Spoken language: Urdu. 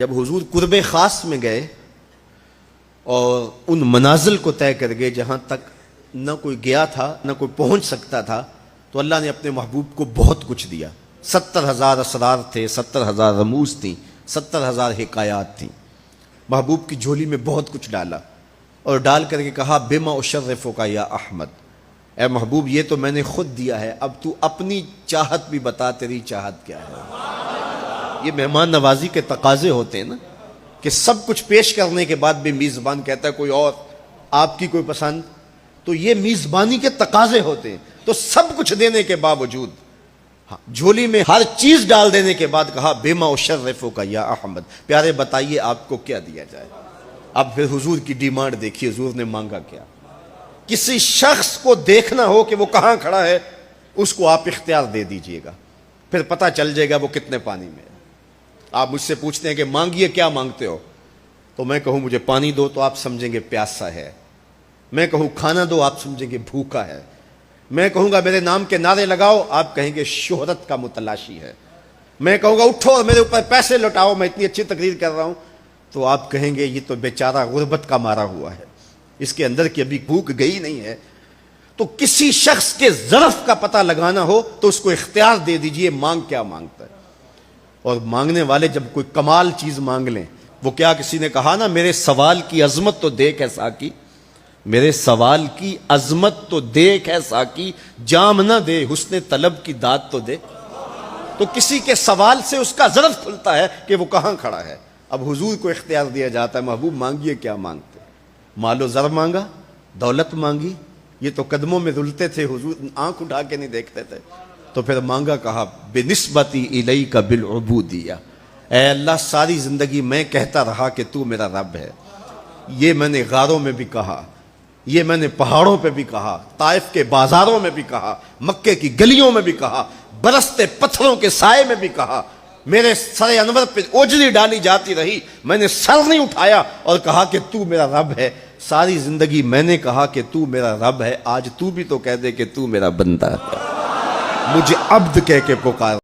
جب حضور قرب خاص میں گئے اور ان منازل کو طے کر گئے جہاں تک نہ کوئی گیا تھا نہ کوئی پہنچ سکتا تھا، تو اللہ نے اپنے محبوب کو بہت کچھ دیا۔ 70,000 اسرار تھے، 70,000 رموز تھیں، 70,000 حکایات تھیں۔ محبوب کی جھولی میں بہت کچھ ڈالا اور ڈال کر کے کہا بما اشرفک یا احمد، اے محبوب یہ تو میں نے خود دیا ہے، اب تو اپنی چاہت بھی بتا، تیری چاہت کیا ہے۔ یہ مہمان نوازی کے تقاضے ہوتے ہیں نا، کہ سب کچھ پیش کرنے کے بعد بھی میزبان کہتا ہے کوئی اور، آپ کی کوئی پسند، تو یہ میزبانی کے تقاضے ہوتے ہیں۔ تو سب کچھ دینے کے باوجود جھولی میں ہر چیز ڈال دینے کے بعد کہا بما اشرفک یا احمد، پیارے بتائیے آپ کو کیا دیا جائے۔ اب پھر حضور کی ڈیمانڈ دیکھیے، حضور نے مانگا کیا۔ کسی شخص کو دیکھنا ہو کہ وہ کہاں کھڑا ہے، اس کو آپ اختیار دے دیجئے گا، پھر پتہ چل جائے گا وہ کتنے پانی میں ہے۔ آپ مجھ سے پوچھتے ہیں کہ مانگیے، کیا مانگتے ہو؟ تو میں کہوں مجھے پانی دو تو آپ سمجھیں گے پیاسا ہے، میں کہوں کھانا دو آپ سمجھیں گے بھوکا ہے، میں کہوں گا میرے نام کے نعرے لگاؤ آپ کہیں گے شہرت کا متلاشی ہے، میں کہوں گا اٹھو اور میرے اوپر پیسے لوٹاؤ میں اتنی اچھی تقریر کر رہا ہوں، تو آپ کہیں گے یہ تو بیچارہ غربت کا مارا ہوا ہے، اس کے اندر کی ابھی بھوک گئی نہیں ہے۔ تو کسی شخص کے ظرف کا پتہ لگانا ہو تو اس کو اختیار دے دیجئے مانگ کیا مانگتا ہے۔ اور مانگنے والے جب کوئی کمال چیز مانگ لیں، وہ کیا کسی نے کہا نا میرے سوال کی عظمت تو دیکھ ہے ساقی، میرے سوال کی عظمت تو دیکھ ہے ساقی، جام نہ دے حسن طلب کی داد تو دے۔ تو کسی کے سوال سے اس کا ظرف کھلتا ہے کہ وہ کہاں کھڑا ہے۔ اب حضور کو اختیار دیا جاتا ہے محبوب مانگیے کیا مانگتے، مال و زر مانگا، دولت مانگی، یہ تو قدموں میں رلتے تھے حضور آنکھ اٹھا کے نہیں دیکھتے تھے، تو پھر مانگا کہا بنسبتی الیک بالعبودیہ، اے اللہ ساری زندگی میں کہتا رہا کہ تو میرا رب ہے۔ یہ میں نے غاروں میں بھی کہا، یہ میں نے پہاڑوں پہ بھی کہا، طائف کے بازاروں میں بھی کہا، مکے کی گلیوں میں بھی کہا، برستے پتھروں کے سائے میں بھی کہا، میرے سر انور پہ اوجری ڈالی جاتی رہی، میں نے سر نہیں اٹھایا اور کہا کہ تو میرا رب ہے۔ ساری زندگی میں نے کہا کہ تو میرا رب ہے، آج تو بھی تو کہہ دے کہ تو میرا بندہ ہے، مجھے عبد کہہ کے پکار۔